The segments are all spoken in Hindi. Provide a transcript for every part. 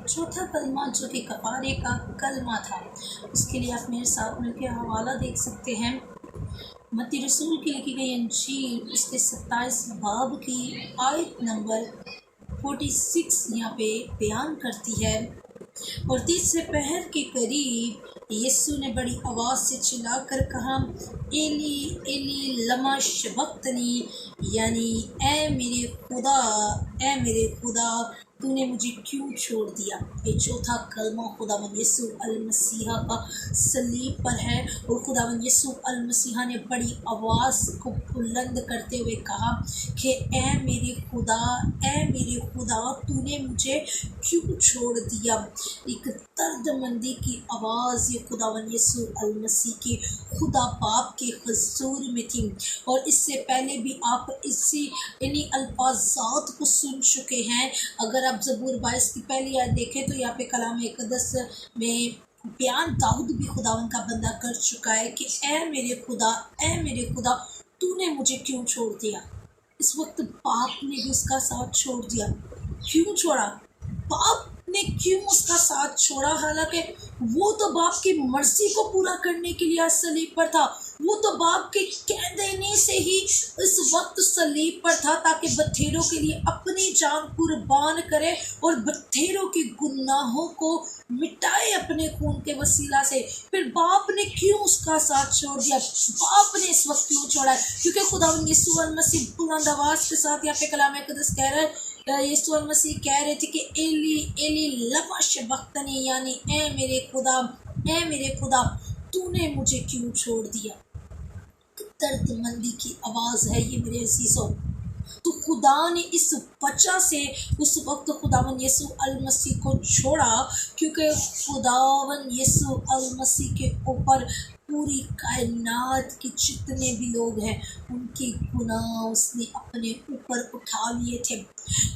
चौथा कलमा जो कि कफ़ारे का कलमा था, उसके लिए आप मेरे साथ मिलकर हवाला देख सकते हैं। मत्ती रसूल की लिखी गई इंजील उसके 27 बाब की आयत नंबर 46 यहाँ पे बयान करती है। और तीसरे पहर के करीब यीशु ने बड़ी आवाज़ से चिल्लाकर कहा, एली एली लमा शबक्तनी, यानी ए मेरे खुदा तूने मुझे क्यों छोड़ दिया। ये चौथा कलमा खुदावंद यीशु अल मसीहा का सलीब पर है और खुदावंद यीशु अल मसीहा ने बड़ी आवाज़ को बुलंद करते हुए कहा कि ए मेरे खुदा तूने मुझे क्यों छोड़ दिया। एक दर्दमंदी की आवाज़ ये खुदावंद यीशु अल मसीह के खुदा बाप के हुजूर में थी। और इससे पहले भी आप इन्हीं अल्फाजात को सुन चुके हैं। अगर आप ज़बूर 22 की पहली आयत देखें तो यहाँ पे कलाम मुक़द्दस में बयान दाऊद भी खुदावंद का बंदा कर चुका है कि ए मेरे खुदा तूने मुझे क्यों छोड़ दिया। इस वक्त बाप ने भी उसका साथ छोड़ दिया। क्यों छोड़ा? बाप ने क्यों उसका साथ छोड़ा? हालांकि वो तो बाप की मर्जी को पूरा करने के लिए सलीब पर था। वो तो बाप के कह देने से ही इस वक्त सलीब पर था ताकि बथेरों के लिए अपनी जान कुर्बान करे और बथेरों के गुनाहों को मिटाए अपने खून के वसीला से। फिर बाप ने क्यों उसका साथ छोड़ दिया? बाप ने इस वक्त क्यों छोड़ा है? क्योंकि खुदावंद यीशु मसीह बुलंद आवाज़ के साथ यहाँ पे कलाम मुक़द्दस कह रहा है, यीशु मसीह कह रहे थे कि एली एली लमा शबक्तनी, यानी ए मेरे खुदा तूने मुझे क्यों छोड़ दिया। दर्दमंदी की आवाज़ है ये मेरे अजीज़ों। तो खुदा ने इस बच्चा से उस वक्त खुदावंद यीशु अल मसीह को छोड़ा क्योंकि खुदावंद यीशु अल मसीह के ऊपर पूरी कायनात के जितने भी लोग हैं उनके गुनाह उसने अपने ऊपर उठा लिए थे।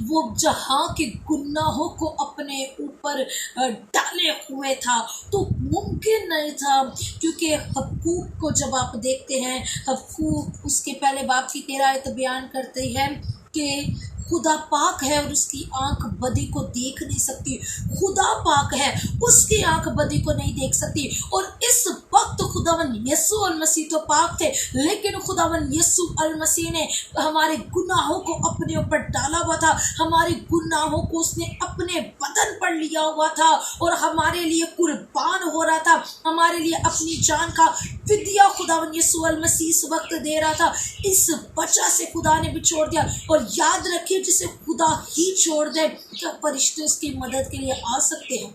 वो जहाँ के गुनाहों को अपने ऊपर डाले हुए था तो मुमकिन नहीं था, क्योंकि हकूक को जब आप देखते हैं, हकूक उसके पहले बाप की 13 आयत बयान करती है कि खुदा पाक है और उसकी आंख बदी को देख नहीं सकती। खुदा पाक है, उसकी आंख बदी को नहीं देख सकती। और इस वक्त खुदावंद यीशु अल मसीह तो पाक थे, लेकिन खुदावंद यीशु अल मसीह ने हमारे गुनाहों को अपने ऊपर डाला हुआ था। हमारे गुनाहों को उसने अपने बदन पर लिया हुआ था और हमारे लिए कुर्बान हो रहा था। हमारे लिए अपनी जान का फिदिया खुदावंद यीशु अल मसीह इस वक्त दे रहा था। इस बच्चा से खुदा ने भी छोड़ दिया। और याद रखिए, जिसे खुदा ही छोड़ दे, क्या फरिश्ते उसकी मदद के लिए आ सकते हैं?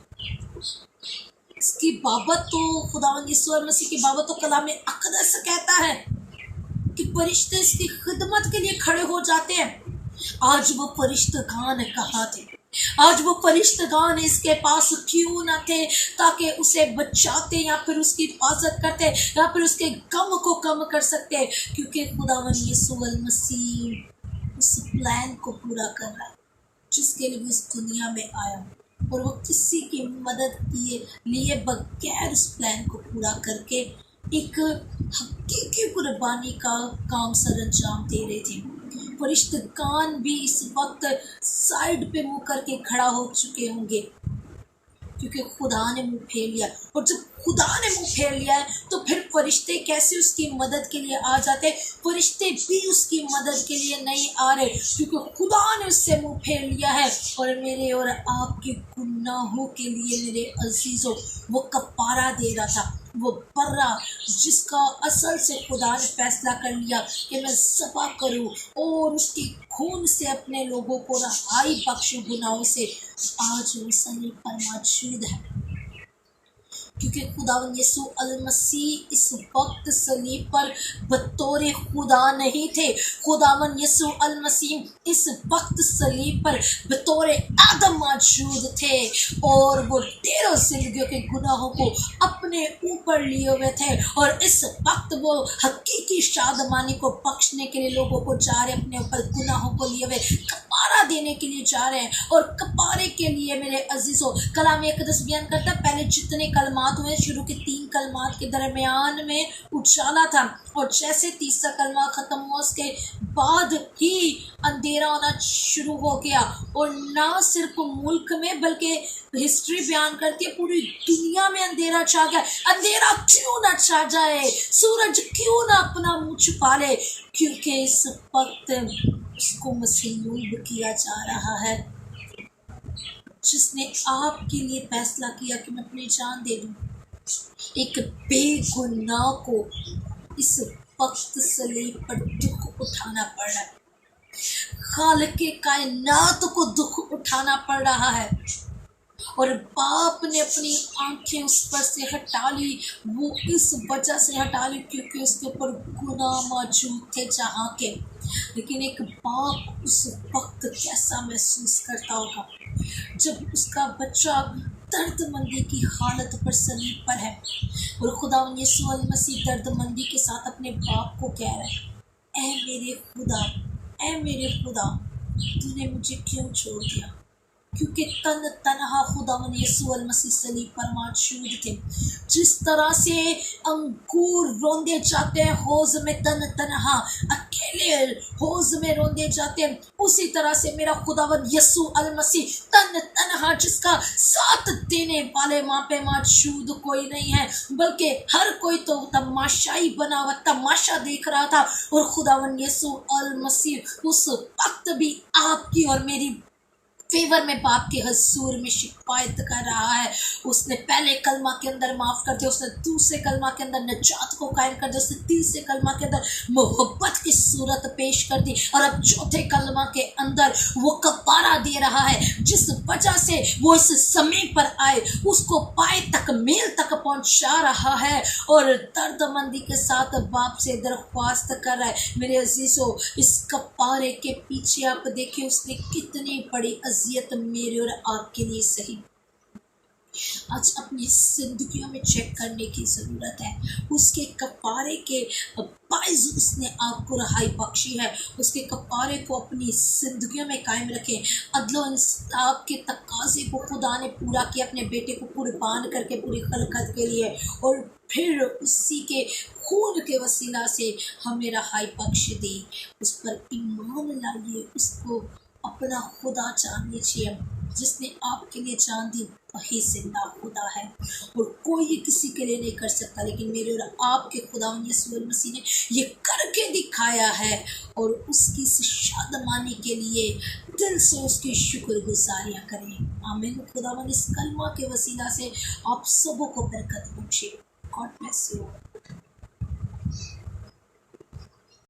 इसकी बाबत तो खुदावंद यीशु मसीह की बाबत तो कलाम मुक़द्दस कहता है कि फरिश्ते इसकी खिदमत के लिए खड़े हो जाते हैं। आज वो फरिश्तेगान कहाँ थे? आज वो फरिश्तेगान इसके पास क्यों न थे ताकि उसे बचाते या फिर उसकी हिफाजत करते या फिर उसके गम को कम कर सकते? क्योंकि खुदावंद यीशु मसीह उस प्लान को पूरा कर रहा है जिसके लिए इस दुनिया में आया, और वो किसी की मदद लिए बगैर उस प्लान को पूरा करके एक हकीकी कुर्बानी का काम सर अंजाम दे रहे थे। फरिश्तेगान भी इस वक्त साइड पे मुँह करके खड़ा हो चुके होंगे क्योंकि खुदा ने मुँह फेर लिया। और जब खुदा ने मुँह फेर लिया है तो फिर फरिश्ते कैसे उसकी मदद के लिए आ जाते? फरिश्ते भी उसकी मदद के लिए नहीं आ रहे क्योंकि खुदा ने उससे मुँह फेर लिया है। और मेरे और आपके गुनाहों के लिए मेरे अजीज़ों वो कफ़ारा दे रहा था, वो बर्रा जिसका असल से खुदा ने फैसला कर लिया कि मैं ज़बह करूं और उसके खून से अपने लोगों को रहाई बख्शूं गुनाहों से। आज वो सलीब पर मौजूद है क्योंकि खुदावंद यीशु अल मसीह इस वक्त सलीब पर बतौर खुदा नहीं थे। खुदावंद यीशु अल मसीह इस वक्त सलीब पर बतौर आदम मौजूद थे और वो 13 जिंदगियों के गुनाहों को अपने ऊपर लिए हुए थे। और इस वक्त वो हकीकी शादमानी को बख्शने के लिए लोगों को जा रहे, अपने ऊपर गुनाहों को लिए हुए कपारा देने के लिए जा रहे हैं। और कपारे के लिए मेरे अजीजों कलाम मुक़द्दस बयान करता है, पहले जितने कलमा कलमात हुए, शुरू के 3 कलमात के दरमियान में उजाला था, और जैसे तीसरा कलमा ख़त्म हुआ उसके बाद ही अंधेरा होना शुरू हो गया। और ना सिर्फ मुल्क में बल्कि हिस्ट्री बयान करती है पूरी दुनिया में अंधेरा छा गया। अंधेरा क्यों ना छा जाए, सूरज क्यों ना अपना मुंह छुपा ले, क्योंकि इस वक्त उसको मसलूब किया जा रहा है, जिसने आपके लिए फैसला किया कि मैं अपनी जान दे दूं। एक बेगुनाह को इस वक्त सलीब पर दुख उठाना पड़ रहा है, खालिक़े कायनात को दुख उठाना पड़ रहा है, और बाप ने अपनी आंखें उस पर से हटा ली। वो इस वजह से हटा ली क्योंकि उसके ऊपर गुनाह मौजूद थे जहाँ के। लेकिन एक बाप उस वक्त कैसा महसूस करता होगा जब उसका बच्चा दर्दमंदी की हालत पर सलीब पर है, और खुदा यीशु मसीह दर्दमंदी के साथ अपने बाप को कह रहा है, ऐ मेरे खुदा, ऐ मेरे खुदा, तूने मुझे क्यों छोड़ दिया। क्योंकि तन तनहा खुदा यीशु मसीह सलीब पर मौजूद थे। जिस तरह से अंगूर रोंदे जाते हैं हौज में, तन तनहा अकेले हौज में रोंदे जाते हैं, उसी तरह से मेरा खुदावंद यीशु मसीह तन तनहा, जिसका साथ देने वाले वहाँ पे मौजूद कोई नहीं है, बल्कि हर कोई तो तमाशाई बना हुआ तमाशा देख रहा था। और खुदावंद यीशु मसीह उस वक्त भी आपकी और मेरी फेवर में बाप के हजूर में शिकायत कर रहा है। उसने पहले कलमा के अंदर माफ़ कर दिया, उसने दूसरे कलमा के अंदर निजात को कायम कर दिया, उसने तीसरे कलमा के अंदर मोहब्बत की सूरत पेश कर दी, और अब चौथे कलमा के अंदर वो कफारा दे रहा है, जिस वजह से वो इस समय पर आए उसको पाए तक मेल तक पहुंचा रहा है, और दर्दमंदी के साथ बाप से दरख्वास्त कर रहा है। मेरे अजीजों, इस कफारे के पीछे आप देखिए उसने कितनी बड़ी अज़ियत मेरे और आपके लिए सही। आज अपनी जिंदगियों में चेक करने की ज़रूरत है। उसके कफारे के बाइज़ उसने आपको रहाई बख्शी है, उसके कफारे को अपनी जिंदगियों में कायम रखें। अदलो इंसाफ के तकाज़े को खुदा ने पूरा किया अपने बेटे को कुर्बान करके पूरी खलकत के लिए, और फिर उसी के खून के वसीला से हमें रहाई बख्श दी। उस पर ईमान लाइए, उसको अपना खुदा जान लीजिए। जिसने आपके लिए जान दी वही जिंदा खुदा है, और कोई किसी के लिए नहीं कर सकता, लेकिन मेरे और आपके खुदा यीशु मसीह ने ये करके दिखाया है, और उसकी शादमानी के लिए दिल से उसकी शुक्रगुजारियाँ करें। आमीन। खुदावन इस कलमा के वसीला से आप सबों को बरकत बख्शे। God bless you.